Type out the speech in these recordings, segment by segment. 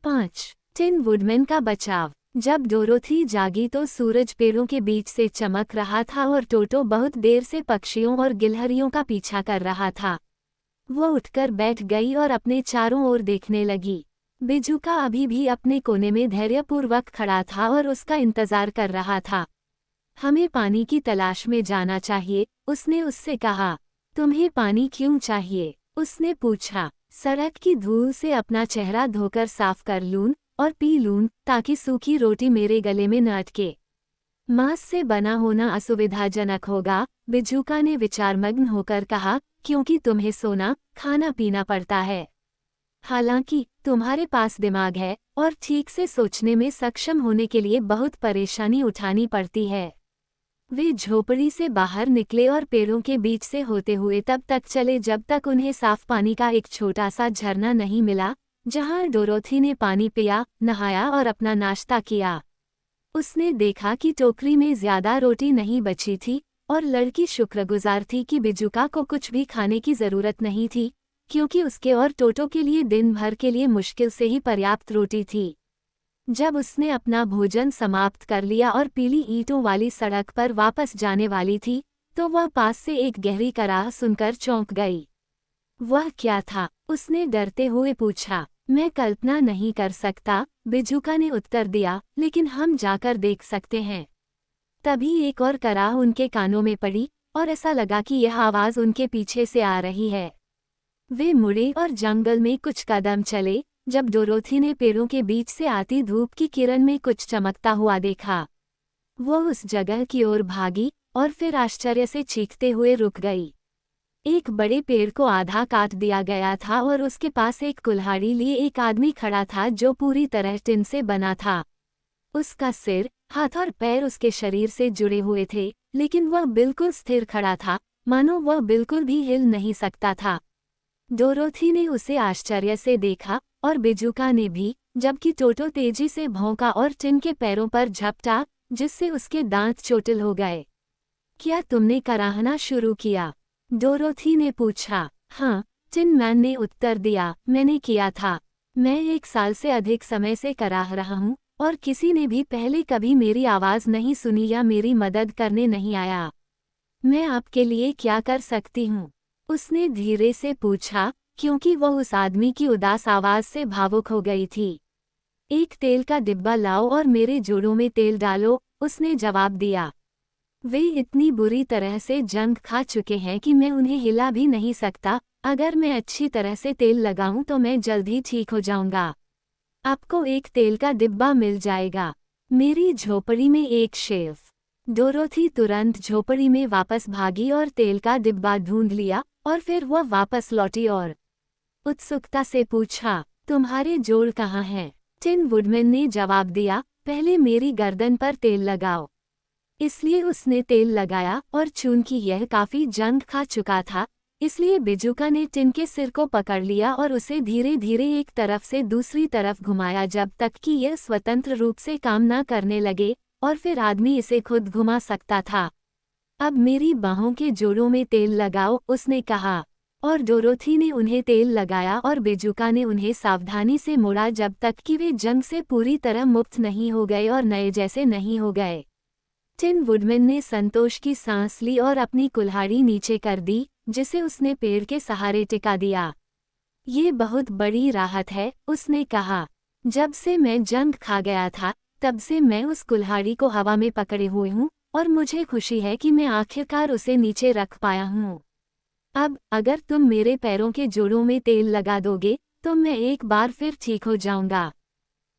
5. Tin woodman का बचाव। जब डोरोथी जागी तो सूरज पेड़ों के बीच से चमक रहा था और टोटो बहुत देर से पक्षियों और गिलहरियों का पीछा कर रहा था। वो उठकर बैठ गई और अपने चारों ओर देखने लगी। बिजुका अभी भी अपने कोने में धैर्यपूर्वक खड़ा था और उसका इंतजार कर रहा था। हमें पानी की तलाश में जाना चाहिए, उसने उससे कहा। तुम्हें पानी क्यों चाहिए? उसने पूछा। सड़क की धूल से अपना चेहरा धोकर साफ कर लूं और पी लूं ताकि सूखी रोटी मेरे गले में न अटके। मांस से बना होना असुविधाजनक होगा, बिजुका ने विचारमग्न होकर कहा, क्योंकि तुम्हें सोना, खाना पीना पड़ता है। हालांकि तुम्हारे पास दिमाग है और ठीक से सोचने में सक्षम होने के लिए बहुत परेशानी उठानी पड़ती है। वे झोपड़ी से बाहर निकले और पेड़ों के बीच से होते हुए तब तक चले जब तक उन्हें साफ पानी का एक छोटा सा झरना नहीं मिला, जहां डोरोथी ने पानी पिया, नहाया और अपना नाश्ता किया। उसने देखा कि टोकरी में ज्यादा रोटी नहीं बची थी और लड़की शुक्रगुजार थी कि बिजुका को कुछ भी खाने की जरूरत नहीं थी, क्योंकि उसके और टोटो के लिए दिन भर के लिए मुश्किल से ही पर्याप्त रोटी थी। जब उसने अपना भोजन समाप्त कर लिया और पीली ईंटों वाली सड़क पर वापस जाने वाली थी, तो वह पास से एक गहरी कराह सुनकर चौंक गई। वह क्या था? उसने डरते हुए पूछा। मैं कल्पना नहीं कर सकता, बिजुका ने उत्तर दिया, लेकिन हम जाकर देख सकते हैं। तभी एक और कराह उनके कानों में पड़ी और ऐसा लगा कि यह आवाज उनके पीछे से आ रही है। वे मुड़े और जंगल में कुछ कदम चले जब डोरोथी ने पेड़ों के बीच से आती धूप की किरण में कुछ चमकता हुआ देखा। वो उस जगह की ओर भागी और फिर आश्चर्य से चीखते हुए रुक गई। एक बड़े पेड़ को आधा काट दिया गया था और उसके पास एक कुल्हाड़ी लिए एक आदमी खड़ा था जो पूरी तरह टिन से बना था। उसका सिर, हाथ और पैर उसके शरीर से जुड़े हुए थे, लेकिन वह बिल्कुल स्थिर खड़ा था, मानो वह बिल्कुल भी हिल नहीं सकता था। डोरोथी ने उसे आश्चर्य से देखा और बिजुका ने भी, जबकि टोटो तेजी से भौंका और टिन के पैरों पर झपटा, जिससे उसके दांत चोटिल हो गए। क्या तुमने कराहना शुरू किया? डोरोथी ने पूछा। हाँ, टिन मैन ने उत्तर दिया, मैंने किया था। मैं 1 साल से अधिक समय से कराह रहा हूँ और किसी ने भी पहले कभी मेरी आवाज़ नहीं सुनी या मेरी मदद करने नहीं आया। मैं आपके लिए क्या कर सकती हूँ? उसने धीरे से पूछा, क्योंकि वह उस आदमी की उदास आवाज़ से भावुक हो गई थी। एक तेल का डिब्बा लाओ और मेरे जोड़ों में तेल डालो, उसने जवाब दिया। वे इतनी बुरी तरह से जंग खा चुके हैं कि मैं उन्हें हिला भी नहीं सकता। अगर मैं अच्छी तरह से तेल लगाऊं तो मैं जल्द ही ठीक हो जाऊंगा। आपको एक तेल का डिब्बा मिल जाएगा। मेरी झोपड़ी में एक शेल्फ। डोरोथी तुरंत झोपड़ी में वापस भागी और तेल का डिब्बा ढूंढ लिया और फिर वह वापस लौटी और उत्सुकता से पूछा, तुम्हारे जोड़ कहाँ हैं? टिन वुडमैन ने जवाब दिया, पहले मेरी गर्दन पर तेल लगाओ। इसलिए उसने तेल लगाया और चूंकि यह काफी जंग खा चुका था, इसलिए बिजुका ने टिन के सिर को पकड़ लिया और उसे धीरे धीरे एक तरफ से दूसरी तरफ घुमाया जब तक कि यह स्वतंत्र रूप से काम न करने लगे और फिर आदमी इसे खुद घुमा सकता था। अब मेरी बाहों के जोड़ों में तेल लगाओ, उसने कहा, और डोरोथी ने उन्हें तेल लगाया और बिजुका ने उन्हें सावधानी से मोड़ा जब तक कि वे जंग से पूरी तरह मुक्त नहीं हो गए और नए जैसे नहीं हो गए। टिन वुडमैन ने संतोष की सांस ली और अपनी कुल्हाड़ी नीचे कर दी, जिसे उसने पेड़ के सहारे टिका दिया। ये बहुत बड़ी राहत है, उसने कहा। जब से मैं जंग खा गया था, तब से मैं उस कुल्हाड़ी को हवा में पकड़े हुए हूँ और मुझे खुशी है कि मैं आखिरकार उसे नीचे रख पाया हूँ। अब अगर तुम मेरे पैरों के जोड़ों में तेल लगा दोगे तो मैं एक बार फिर ठीक हो जाऊंगा।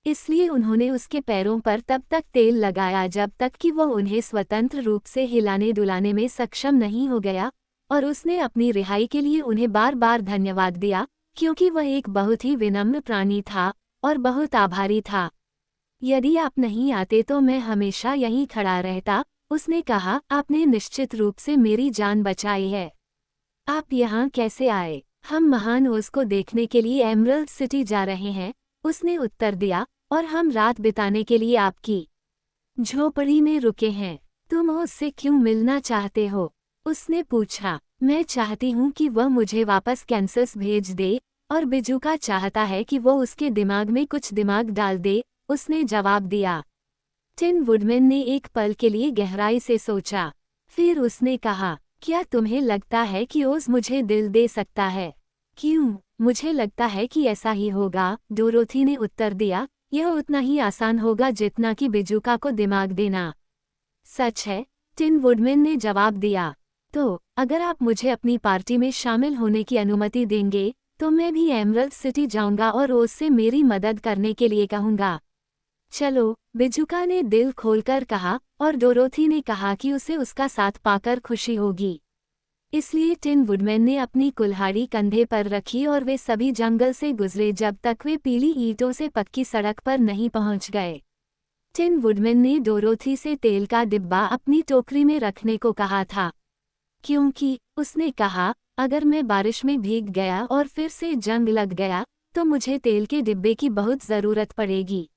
इसलिए उन्होंने उसके पैरों पर तब तक तेल लगाया जब तक कि वह उन्हें स्वतंत्र रूप से हिलाने डुलाने में सक्षम नहीं हो गया, और उसने अपनी रिहाई के लिए उन्हें बार बार धन्यवाद दिया, क्योंकि वह एक बहुत ही विनम्र प्राणी था और बहुत आभारी था। यदि आप नहीं आते तो मैं हमेशा यहीं खड़ा रहता, उसने कहा। आपने निश्चित रूप से मेरी जान बचाई है। आप यहाँ कैसे आए? हम महान ओज को देखने के लिए एमरल्ड सिटी जा रहे हैं, उसने उत्तर दिया, और हम रात बिताने के लिए आपकी झोपड़ी में रुके हैं। तुम उससे क्यों मिलना चाहते हो? उसने पूछा। मैं चाहती हूँ कि वह मुझे वापस कैंसस भेज दे, और बिजूका चाहता है कि वो उसके दिमाग में कुछ दिमाग डाल दे, उसने जवाब दिया। टिन वुडमैन ने एक पल के लिए गहराई से सोचा। फिर उसने कहा, क्या तुम्हें लगता है कि ओज मुझे दिल दे सकता है? क्यों? मुझे लगता है कि ऐसा ही होगा, डोरोथी ने उत्तर दिया। यह उतना ही आसान होगा जितना कि बिजूका को दिमाग देना। सच है, टिन वुडमैन ने जवाब दिया। तो अगर आप मुझे अपनी पार्टी में शामिल होने की अनुमति देंगे, तो मैं भी एमरल्ड सिटी जाऊंगा और ओज से मेरी मदद करने के लिए कहूंगा। चलो, बिजूका ने दिल खोलकर कहा, और डोरोथी ने कहा कि उसे उसका साथ पाकर खुशी होगी। इसलिए टिन वुडमैन ने अपनी कुल्हाड़ी कंधे पर रखी और वे सभी जंगल से गुजरे जब तक वे पीली ईंटों से पक्की सड़क पर नहीं पहुंच गए। टिन वुडमैन ने डोरोथी से तेल का डिब्बा अपनी टोकरी में रखने को कहा था, क्योंकि उसने कहा, अगर मैं बारिश में भीग गया और फिर से जंग लग गया, तो मुझे तेल के डिब्बे की बहुत ज़रूरत पड़ेगी।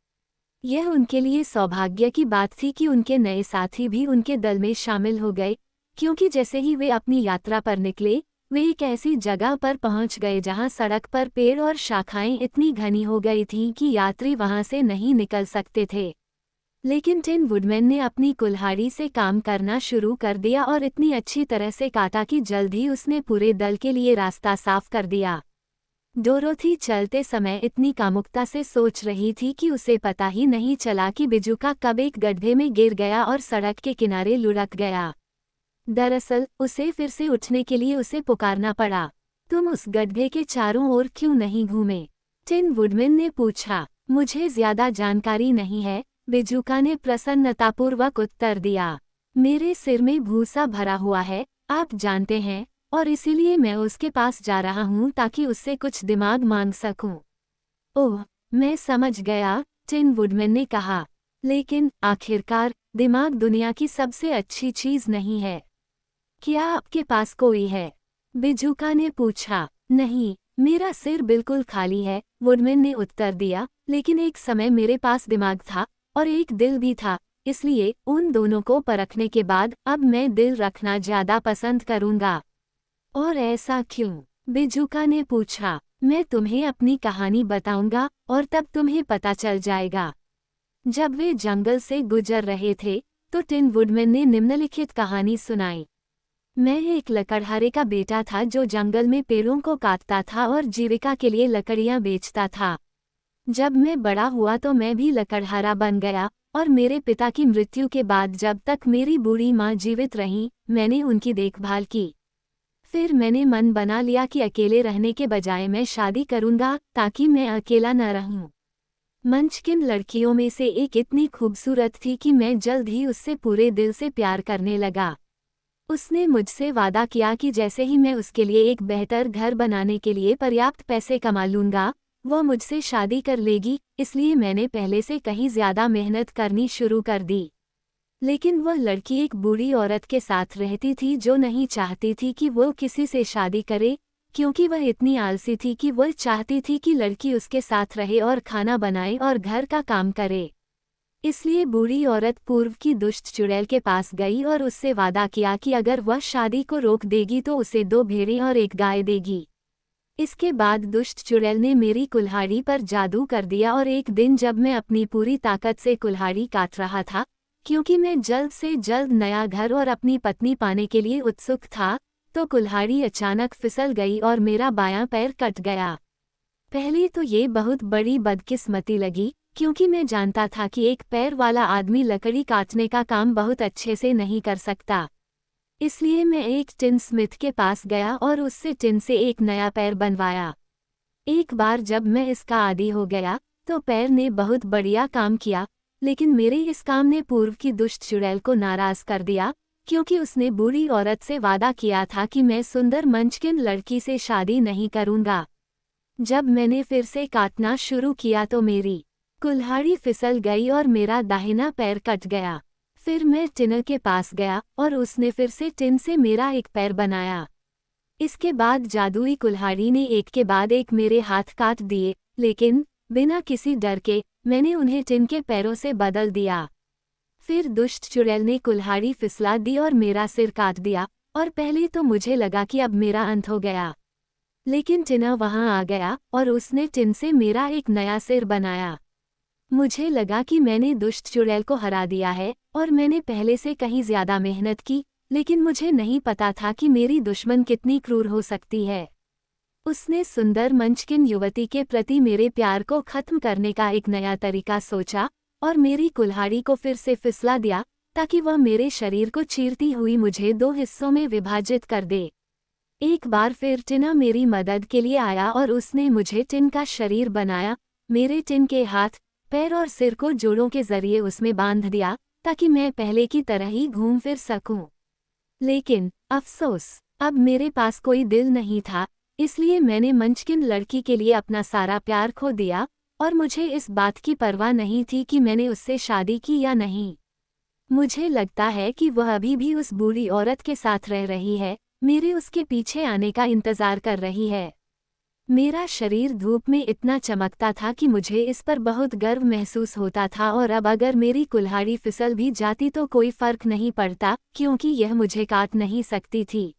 यह उनके लिए सौभाग्य की बात थी कि उनके नए साथी भी उनके दल में शामिल हो गए, क्योंकि जैसे ही वे अपनी यात्रा पर निकले, वे एक ऐसी जगह पर पहुंच गए जहां सड़क पर पेड़ और शाखाएं इतनी घनी हो गई थीं कि यात्री वहां से नहीं निकल सकते थे। लेकिन टिन वुडमैन ने अपनी कुल्हाड़ी से काम करना शुरू कर दिया और इतनी अच्छी तरह से काटा कि जल्द ही उसने पूरे दल के लिए रास्ता साफ कर दिया। डोरोथी चलते समय इतनी कामुकता से सोच रही थी कि उसे पता ही नहीं चला कि बिजूका कब एक गड्ढे में गिर गया और सड़क के किनारे लुढ़क गया। दरअसल उसे फिर से उठने के लिए उसे पुकारना पड़ा। तुम उस गड्ढे के चारों ओर क्यों नहीं घूमे? टिन वुडमैन ने पूछा। मुझे ज्यादा जानकारी नहीं है, बिजूका ने प्रसन्नतापूर्वक उत्तर दिया। मेरे सिर में भूसा भरा हुआ है, आप जानते हैं, और इसीलिए मैं उसके पास जा रहा हूँ ताकि उससे कुछ दिमाग मांग सकूं। ओह, मैं समझ गया, टिन वुडमैन ने कहा। लेकिन आखिरकार दिमाग दुनिया की सबसे अच्छी चीज नहीं है। क्या आपके पास कोई है? बिजूका ने पूछा। नहीं, मेरा सिर बिल्कुल खाली है, वुडमैन ने उत्तर दिया, लेकिन एक समय मेरे पास दिमाग था और एक दिल भी था, इसलिए उन दोनों को परखने के बाद अब मैं दिल रखना ज्यादा पसंद करूंगा। और ऐसा क्यों? बिजूका ने पूछा। मैं तुम्हें अपनी कहानी बताऊंगा और तब तुम्हें पता चल जाएगा। जब वे जंगल से गुजर रहे थे, तो टिन वुडमैन ने निम्नलिखित कहानी सुनाई। मैं एक लकड़हारे का बेटा था जो जंगल में पेड़ों को काटता था और जीविका के लिए लकड़ियां बेचता था। जब मैं बड़ा हुआ तो मैं भी लकड़हारा बन गया, और मेरे पिता की मृत्यु के बाद जब तक मेरी बूढ़ी माँ जीवित रहीं, मैंने उनकी देखभाल की। फिर मैंने मन बना लिया कि अकेले रहने के बजाय मैं शादी करूंगा ताकि मैं अकेला न रहूं। मंचकिन लड़कियों में से एक इतनी खूबसूरत थी कि मैं जल्द ही उससे पूरे दिल से प्यार करने लगा। उसने मुझसे वादा किया कि जैसे ही मैं उसके लिए एक बेहतर घर बनाने के लिए पर्याप्त पैसे कमा लूंगा, वह मुझसे शादी कर लेगी, इसलिए मैंने पहले से कहीं ज्यादा मेहनत करनी शुरू कर दी। लेकिन वह लड़की एक बूढ़ी औरत के साथ रहती थी जो नहीं चाहती थी कि वो किसी से शादी करे, क्योंकि वह इतनी आलसी थी कि वह चाहती थी कि लड़की उसके साथ रहे और खाना बनाए और घर का काम करे। इसलिए बूढ़ी औरत पूर्व की दुष्ट चुड़ैल के पास गई और उससे वादा किया कि अगर वह शादी को रोक देगी तो उसे 2 भेड़ें और एक गाय देगी। इसके बाद दुष्ट चुड़ैल ने मेरी कुल्हाड़ी पर जादू कर दिया और एक दिन जब मैं अपनी पूरी ताकत से कुल्हाड़ी काट रहा था, क्योंकि मैं जल्द से जल्द नया घर और अपनी पत्नी पाने के लिए उत्सुक था, तो कुल्हाड़ी अचानक फिसल गई और मेरा बायां पैर कट गया। पहले तो ये बहुत बड़ी बदकिस्मती लगी, क्योंकि मैं जानता था कि एक पैर वाला आदमी लकड़ी काटने का काम बहुत अच्छे से नहीं कर सकता। इसलिए मैं एक टिन स्मिथ के पास गया और उससे टिन से एक नया पैर बनवाया। एक बार जब मैं इसका आदी हो गया, तो पैर ने बहुत बढ़िया काम किया, लेकिन मेरे इस काम ने पूर्व की दुष्ट चुड़ैल को नाराज कर दिया, क्योंकि उसने बूढ़ी औरत से वादा किया था कि मैं सुंदर मंचकिन लड़की से शादी नहीं करूंगा। जब मैंने फिर से काटना शुरू किया तो मेरी कुल्हाड़ी फिसल गई और मेरा दाहिना पैर कट गया। फिर मैं टिन के पास गया और उसने फिर से टिन से मेरा एक पैर बनाया। इसके बाद जादुई कुल्हाड़ी ने एक के बाद एक मेरे हाथ काट दिए, लेकिन बिना किसी डर के मैंने उन्हें टिन के पैरों से बदल दिया। फिर दुष्ट चुड़ैल ने कुल्हाड़ी फिसला दी और मेरा सिर काट दिया, और पहले तो मुझे लगा कि अब मेरा अंत हो गया। लेकिन टिना वहां आ गया और उसने टिन से मेरा एक नया सिर बनाया। मुझे लगा कि मैंने दुष्ट चुड़ैल को हरा दिया है और मैंने पहले से कहीं ज्यादा मेहनत की, लेकिन मुझे नहीं पता था कि मेरी दुश्मन कितनी क्रूर हो सकती है। उसने सुंदर मंचकिन युवती के प्रति मेरे प्यार को खत्म करने का एक नया तरीका सोचा और मेरी कुल्हाड़ी को फिर से फिसला दिया ताकि वह मेरे शरीर को चीरती हुई मुझे 2 हिस्सों में विभाजित कर दे। एक बार फिर टिना मेरी मदद के लिए आया और उसने मुझे टिन का शरीर बनाया, मेरे टिन के हाथ, पैर और सिर को जोड़ों के जरिए उसमें बांध दिया ताकि मैं पहले की तरह ही घूम फिर सकूं। लेकिन अफसोस, अब मेरे पास कोई दिल नहीं था, इसलिए मैंने मंचकिन लड़की के लिए अपना सारा प्यार खो दिया और मुझे इस बात की परवाह नहीं थी कि मैंने उससे शादी की या नहीं। मुझे लगता है कि वह अभी भी उस बूढ़ी औरत के साथ रह रही है, मेरे उसके पीछे आने का इंतजार कर रही है। मेरा शरीर धूप में इतना चमकता था कि मुझे इस पर बहुत गर्व महसूस होता था और अब अगर मेरी कुल्हाड़ी फिसल भी जाती तो कोई फर्क नहीं पड़ता क्योंकि यह मुझे काट नहीं सकती थी।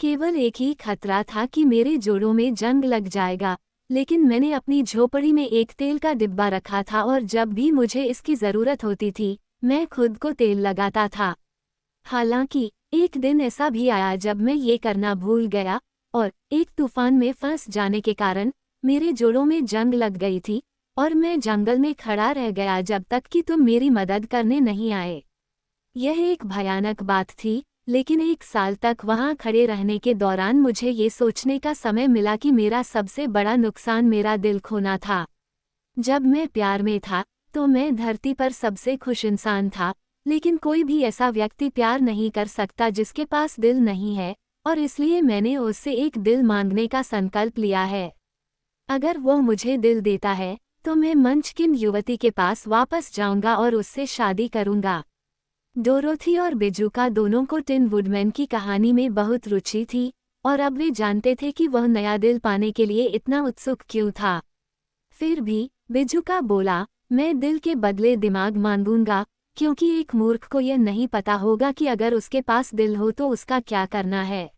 केवल एक ही खतरा था कि मेरे जोड़ों में जंग लग जाएगा, लेकिन मैंने अपनी झोपड़ी में एक तेल का डिब्बा रखा था और जब भी मुझे इसकी ज़रूरत होती थी, मैं खुद को तेल लगाता था। हालांकि एक दिन ऐसा भी आया जब मैं ये करना भूल गया और एक तूफान में फंस जाने के कारण मेरे जोड़ों में जंग लग गई थी और मैं जंगल में खड़ा रह गया जब तक कि तुम मेरी मदद करने नहीं आए। यह एक भयानक बात थी, लेकिन 1 साल तक वहां खड़े रहने के दौरान मुझे ये सोचने का समय मिला कि मेरा सबसे बड़ा नुकसान मेरा दिल खोना था। जब मैं प्यार में था तो मैं धरती पर सबसे खुश इंसान था, लेकिन कोई भी ऐसा व्यक्ति प्यार नहीं कर सकता जिसके पास दिल नहीं है, और इसलिए मैंने उससे एक दिल मांगने का संकल्प लिया है। अगर वो मुझे दिल देता है तो मैं मंचकिन युवती के पास वापस जाऊंगा और उससे शादी करूंगा। डोरोथी और बिजुका दोनों को टिन वुडमैन की कहानी में बहुत रुचि थी और अब वे जानते थे कि वह नया दिल पाने के लिए इतना उत्सुक क्यों था। फिर भी बिजुका बोला, मैं दिल के बदले दिमाग मांगूंगा, क्योंकि एक मूर्ख को यह नहीं पता होगा कि अगर उसके पास दिल हो तो उसका क्या करना है।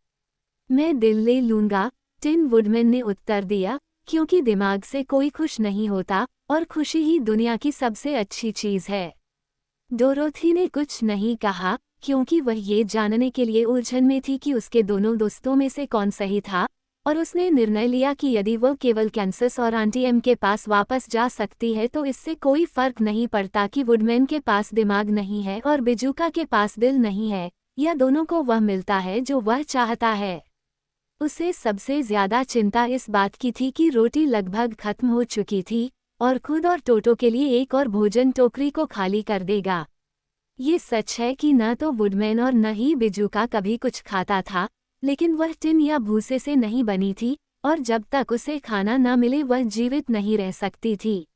मैं दिल ले लूंगा, टिन वुडमैन ने उत्तर दिया, क्योंकि दिमाग से कोई खुश नहीं होता और खुशी ही दुनिया की सबसे अच्छी चीज है। डोरोथी ने कुछ नहीं कहा क्योंकि वह ये जानने के लिए उलझन में थी कि उसके दोनों दोस्तों में से कौन सही था, और उसने निर्णय लिया कि यदि वह केवल कैंसस और आंटी एम के पास वापस जा सकती है तो इससे कोई फर्क नहीं पड़ता कि वुडमैन के पास दिमाग नहीं है और बिजुका के पास दिल नहीं है, या दोनों को वह मिलता है जो वह चाहता है। उसे सबसे ज्यादा चिंता इस बात की थी कि रोटी लगभग खत्म हो चुकी थी और खुद और टोटो के लिए एक और भोजन टोकरी को खाली कर देगा। ये सच है कि न तो वुडमैन और न ही बिजुका कभी कुछ खाता था, लेकिन वह टिन या भूसे से नहीं बनी थी और जब तक उसे खाना न मिले वह जीवित नहीं रह सकती थी।